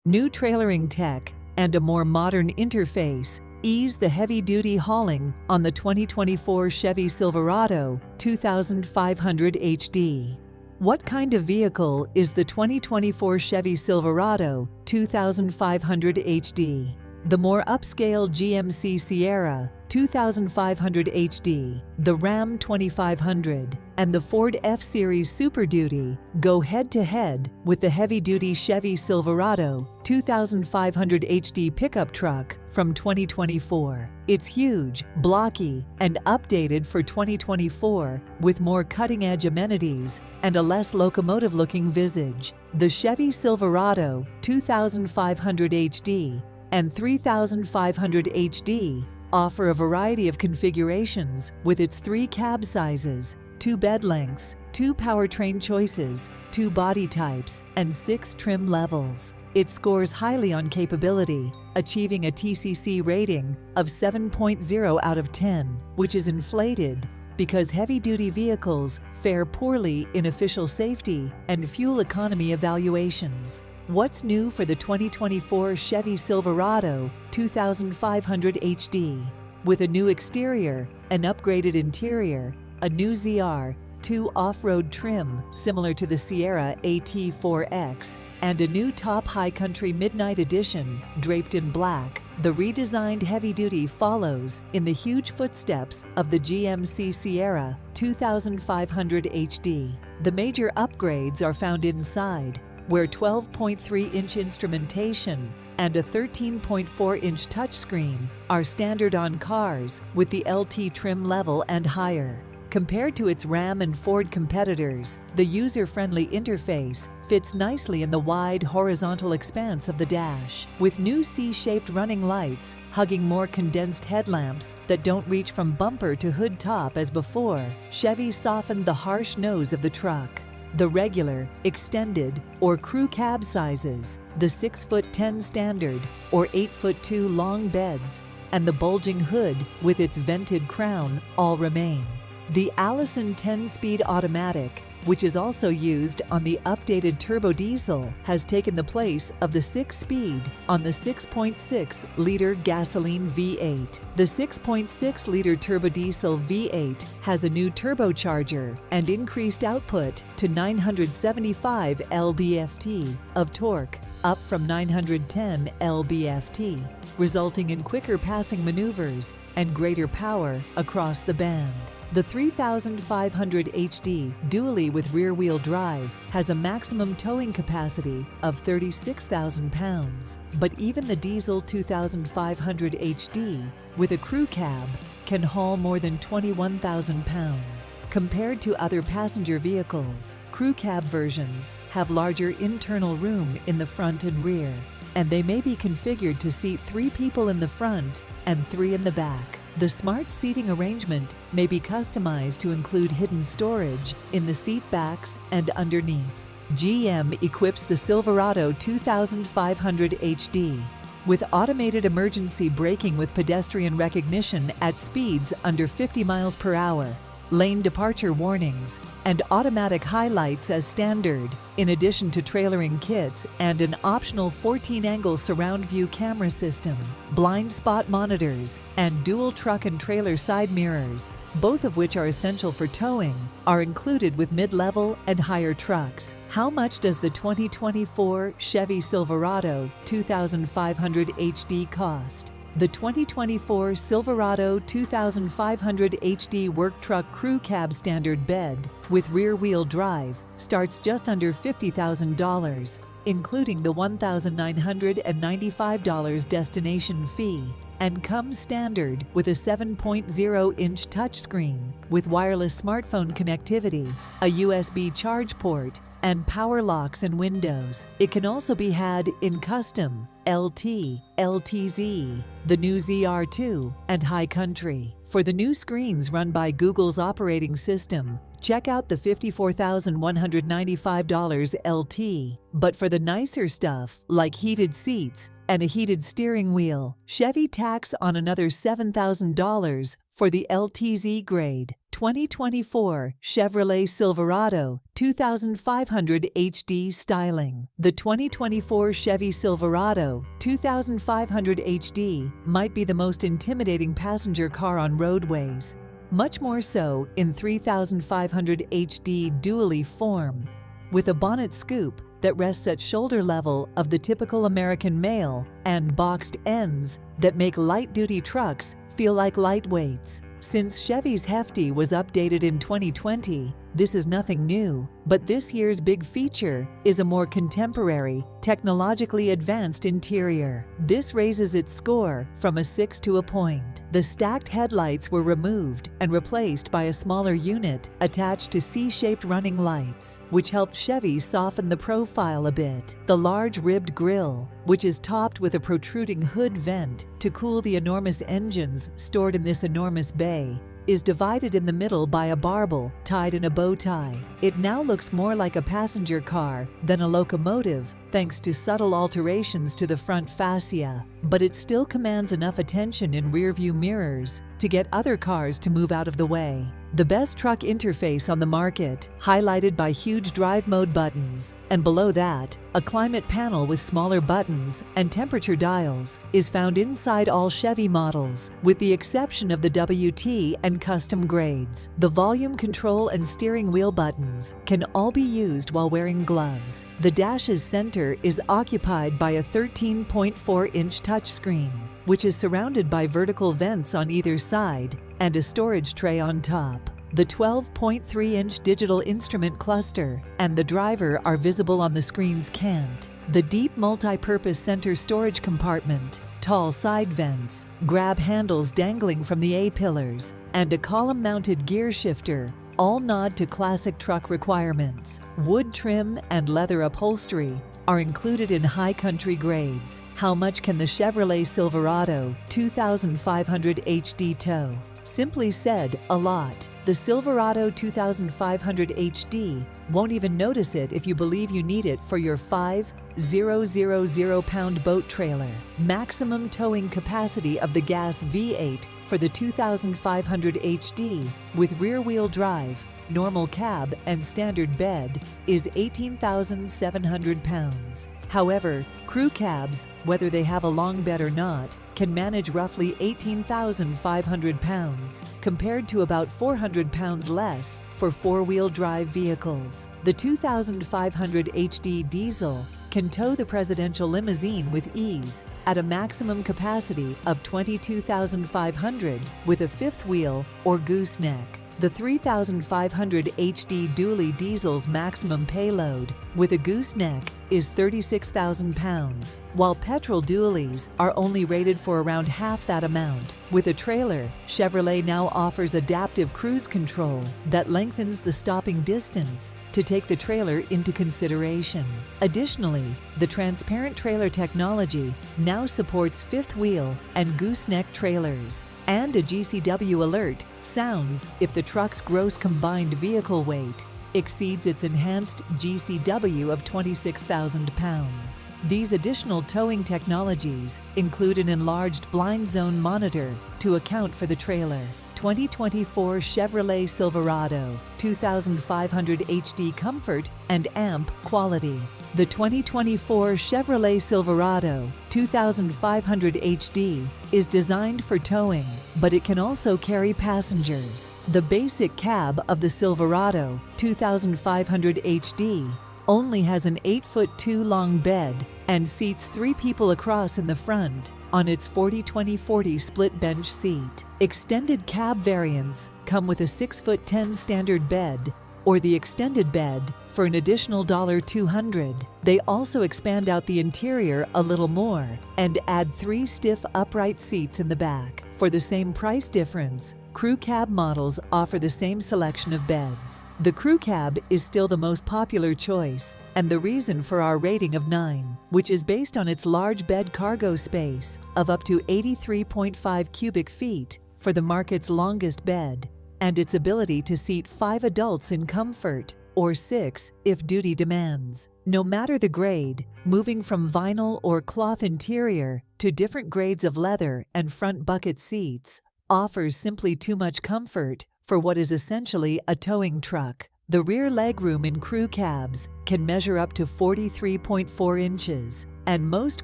New trailering tech and a more modern interface ease the heavy-duty hauling on the 2024 Chevy Silverado 2500HD. What kind of vehicle is the 2024 Chevy Silverado 2500HD? The more upscale GMC Sierra 2500HD, the Ram 2500, and the Ford F-Series Super Duty go head-to-head with the heavy-duty Chevy Silverado 2500HD pickup truck from 2024. It's huge, blocky, and updated for 2024 with more cutting-edge amenities and a less locomotive-looking visage. The Chevy Silverado 2500HD and 3500HD offer a variety of configurations with its 3 cab sizes, 2 bed lengths, 2 powertrain choices, 2 body types, and 6 trim levels. It scores highly on capability, achieving a TCC rating of 7.0 out of 10, which is inflated because heavy-duty vehicles fare poorly in official safety and fuel economy evaluations. What's new for the 2024 Chevy Silverado 2500HD? With a new exterior, an upgraded interior, a new ZR2 off-road trim similar to the Sierra AT4X, and a new top high country midnight edition draped in black, the redesigned heavy-duty follows in the huge footsteps of the GMC Sierra 2500HD. The major upgrades are found inside, where 12.3-inch instrumentation and a 13.4-inch touchscreen are standard on cars with the LT trim level and higher. Compared to its Ram and Ford competitors, the user-friendly interface fits nicely in the wide horizontal expanse of the dash, with new C-shaped running lights hugging more condensed headlamps that don't reach from bumper to hood top as before. Chevy softened the harsh nose of the truck. The regular, extended, or crew cab sizes, the 6'10" standard or 8'2" long beds, and the bulging hood with its vented crown all remain. The Allison 10-speed automatic, which is also used on the updated turbo diesel, has taken the place of the 6-speed on the 6.6-liter gasoline V8. The 6.6-liter turbo diesel V8 has a new turbocharger and increased output to 975 lb-ft of torque, up from 910 lb-ft, resulting in quicker passing maneuvers and greater power across the band. The 3500 HD dually with rear-wheel drive has a maximum towing capacity of 36,000 pounds, but even the diesel 2500 HD with a crew cab can haul more than 21,000 pounds. Compared to other passenger vehicles, crew cab versions have larger internal room in the front and rear, and they may be configured to seat 3 people in the front and 3 in the back. The smart seating arrangement may be customized to include hidden storage in the seat backs and underneath. GM equips the Silverado 2500 HD with automated emergency braking with pedestrian recognition at speeds under 50 miles per hour, lane departure warnings, and automatic highlights as standard, in addition to trailering kits and an optional 14-angle surround view camera system, blind spot monitors, and dual truck and trailer side mirrors, both of which are essential for towing, are included with mid-level and higher trucks. How much does the 2024 Chevy Silverado 2500 HD cost? The 2024 Silverado 2500 HD work truck crew cab standard bed with rear-wheel drive starts just under $50,000, including the $1,995 destination fee, and comes standard with a 7.0-inch touchscreen with wireless smartphone connectivity, a USB charge port, and power locks and windows. It can also be had in custom, LT, LTZ, the new ZR2, and High Country. For the new screens run by Google's operating system, check out the $54,195 LT. But for the nicer stuff, like heated seats and a heated steering wheel, Chevy tacks on another $7,000 for the LTZ grade. 2024 Chevrolet Silverado 2500HD styling. The 2024 Chevy Silverado 2500HD might be the most intimidating passenger car on roadways, much more so in 3500 HD dually form. With a bonnet scoop that rests at shoulder level of the typical American male and boxed ends that make light-duty trucks feel like lightweights. Since Chevy's Hefty was updated in 2020, this is nothing new, but this year's big feature is a more contemporary, technologically advanced interior. This raises its score from a 6 to a point. The stacked headlights were removed and replaced by a smaller unit attached to C-shaped running lights, which helped Chevy soften the profile a bit. The large ribbed grille, which is topped with a protruding hood vent to cool the enormous engines stored in this enormous bay, is divided in the middle by a barbel tied in a bow tie. It now looks more like a passenger car than a locomotive, thanks to subtle alterations to the front fascia, but it still commands enough attention in rearview mirrors to get other cars to move out of the way. The best truck interface on the market, highlighted by huge drive mode buttons, and below that, a climate panel with smaller buttons and temperature dials, is found inside all Chevy models, with the exception of the WT and custom grades. The volume control and steering wheel buttons can all be used while wearing gloves. The dash's center is occupied by a 13.4-inch touchscreen, which is surrounded by vertical vents on either side and a storage tray on top. The 12.3-inch digital instrument cluster and the driver are visible on the screen's cant. The deep multi-purpose center storage compartment, tall side vents, grab handles dangling from the A-pillars, and a column-mounted gear shifter all nod to classic truck requirements. Wood trim and leather upholstery are included in high country grades. How much can the Chevrolet Silverado 2500 HD tow? Simply said, a lot. The Silverado 2500 HD won't even notice it if you believe you need it for your 5,000-pound boat trailer. Maximum towing capacity of the gas V8 for the 2500 HD with rear-wheel drive, normal cab, and standard bed is 18,700 pounds. However, crew cabs, whether they have a long bed or not, can manage roughly 18,500 pounds, compared to about 400 pounds less for four-wheel drive vehicles. The 2500 HD diesel can tow the presidential limousine with ease at a maximum capacity of 22,500 with a fifth wheel or gooseneck. The 3500 HD dually diesel's maximum payload with a gooseneck is 36,000 pounds, while petrol dualies are only rated for around half that amount. With a trailer, Chevrolet now offers adaptive cruise control that lengthens the stopping distance to take the trailer into consideration. Additionally, the transparent trailer technology now supports fifth wheel and gooseneck trailers, and a GCW alert sounds if the truck's gross combined vehicle weight exceeds its enhanced GCW of 26,000 pounds. These additional towing technologies include an enlarged blind zone monitor to account for the trailer. 2024 Chevrolet Silverado 2500 HD comfort and amp quality. The 2024 Chevrolet Silverado 2500 HD is designed for towing, but it can also carry passengers. The basic cab of the Silverado 2500 HD only has an 8'2" long bed and seats 3 people across in the front on its 40-20-40 split bench seat. Extended cab variants come with a 6'10" standard bed or the extended bed for an additional $200. They also expand out the interior a little more and add 3 stiff upright seats in the back. For the same price difference, crew cab models offer the same selection of beds. The crew cab is still the most popular choice and the reason for our rating of 9, which is based on its large bed cargo space of up to 83.5 cubic feet for the market's longest bed, and its ability to seat 5 adults in comfort, or 6 if duty demands. No matter the grade, moving from vinyl or cloth interior to different grades of leather and front bucket seats offers simply too much comfort for what is essentially a towing truck. The rear legroom in crew cabs can measure up to 43.4 inches, and most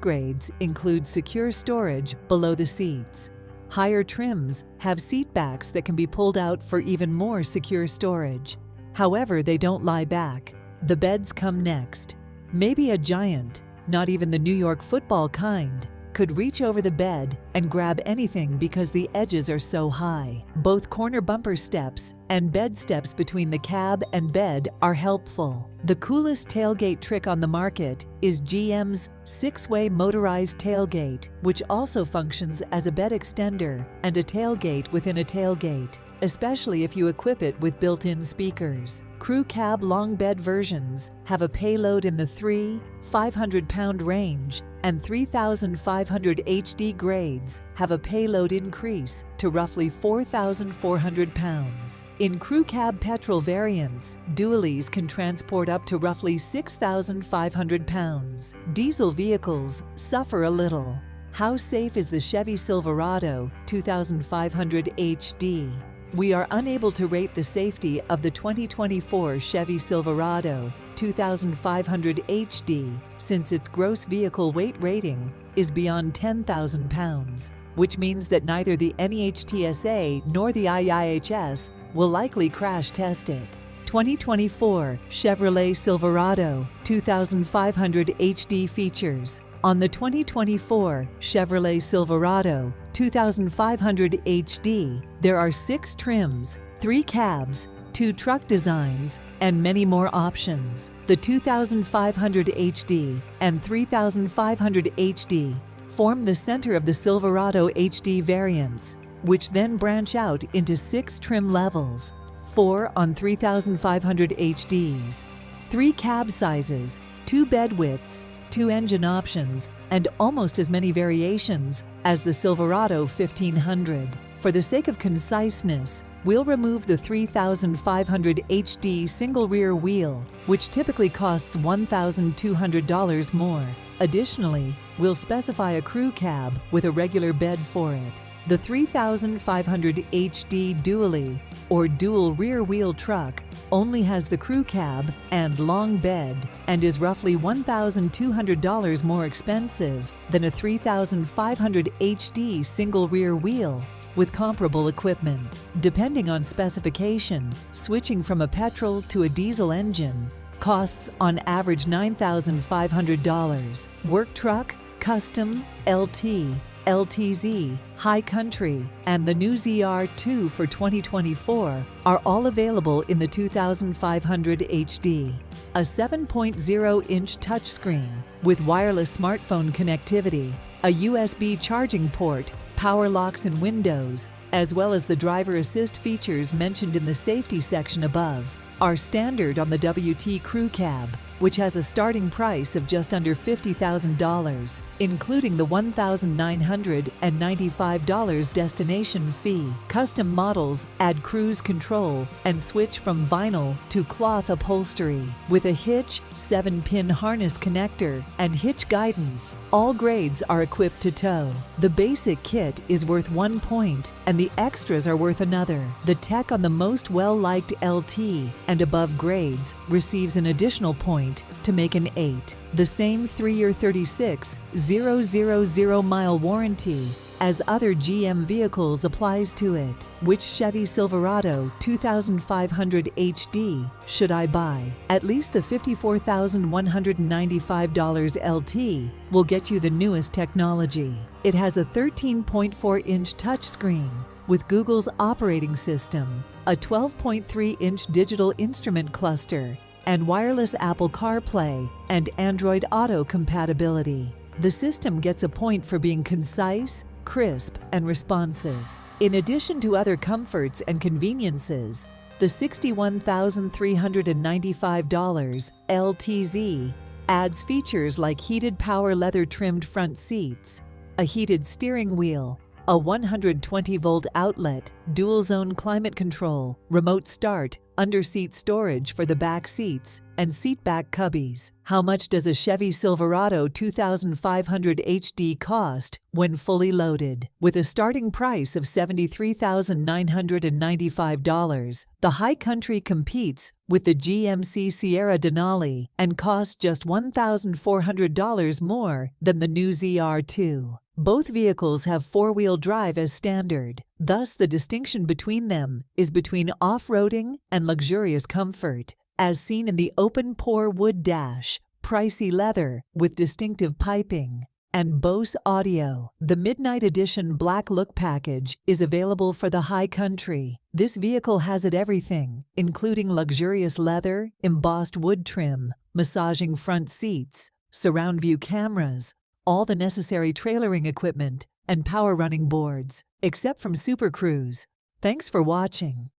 grades include secure storage below the seats. Higher trims have seat backs that can be pulled out for even more secure storage. However, they don't lie back. The beds come next. Maybe a giant, not even the New York football kind, could reach over the bed and grab anything because the edges are so high. Both corner bumper steps and bed steps between the cab and bed are helpful. The coolest tailgate trick on the market is GM's 6-way motorized tailgate, which also functions as a bed extender and a tailgate within a tailgate, especially if you equip it with built-in speakers. Crew cab long bed versions have a payload in the 500-pound range, and 3500 HD grades have a payload increase to roughly 4,400 pounds. In crew cab petrol variants, dualies can transport up to roughly 6,500 pounds. Diesel vehicles suffer a little. How safe is the Chevy Silverado 2500 HD? We are unable to rate the safety of the 2024 Chevy Silverado 2500 HD since its gross vehicle weight rating is beyond 10,000 pounds, which means that neither the NHTSA nor the IIHS will likely crash test it. 2024 Chevrolet Silverado 2500 HD features. On the 2024 Chevrolet Silverado 2500 HD, there are 6 trims, 3 cabs, 2 truck designs, and many more options. The 2500 HD and 3500 HD form the center of the Silverado HD variants, which then branch out into 6 trim levels, 4 on 3500 HDs, 3 cab sizes, 2 bed widths, 2 engine options, and almost as many variations as the Silverado 1500. For the sake of conciseness, we'll remove the 3500 HD single rear wheel, which typically costs $1,200 more. Additionally, we'll specify a crew cab with a regular bed for it. The 3500 HD dually, or dual rear wheel truck, only has the crew cab and long bed and is roughly $1,200 more expensive than a 3500 HD single rear wheel with comparable equipment. Depending on specification, switching from a petrol to a diesel engine costs on average $9,500. Work truck, custom, LT, LTZ, High Country, and the new ZR2 for 2024 are all available in the 2500 HD. A 7.0-inch touchscreen with wireless smartphone connectivity, a USB charging port, power locks and windows, as well as the driver assist features mentioned in the safety section above, are standard on the WT Crew Cab, which has a starting price of just under $50,000, including the $1,995 destination fee. Custom models add cruise control and switch from vinyl to cloth upholstery. With a hitch, 7-pin harness connector, and hitch guidance, all grades are equipped to tow. The basic kit is worth 1 point, and the extras are worth another. The tech on the most well-liked LT and above grades receives an additional point to make an 8. The same 3-year 36,000-mile warranty as other GM vehicles applies to it. Which Chevy Silverado 2500 HD should I buy? At least the $54,195 LT will get you the newest technology. It has a 13.4-inch touchscreen with Google's operating system, a 12.3-inch digital instrument cluster, and wireless Apple CarPlay and Android Auto compatibility. The system gets a point for being concise, crisp, and responsive. In addition to other comforts and conveniences, the $61,395 LTZ adds features like heated power leather-trimmed front seats, a heated steering wheel, a 120-volt outlet, dual-zone climate control, remote start, under-seat storage for the back seats, and seatback cubbies. How much does a Chevy Silverado 2500 HD cost when fully loaded? With a starting price of $73,995, the High Country competes with the GMC Sierra Denali and costs just $1,400 more than the new ZR2. Both vehicles have four-wheel drive as standard. Thus, the distinction between them is between off-roading and luxurious comfort, as seen in the open-pore wood dash, pricey leather with distinctive piping, and Bose audio. The Midnight Edition Black Look package is available for the High Country. This vehicle has it everything, including luxurious leather, embossed wood trim, massaging front seats, surround view cameras, all the necessary trailering equipment, and power running boards, except from Super Cruise. Thanks for watching.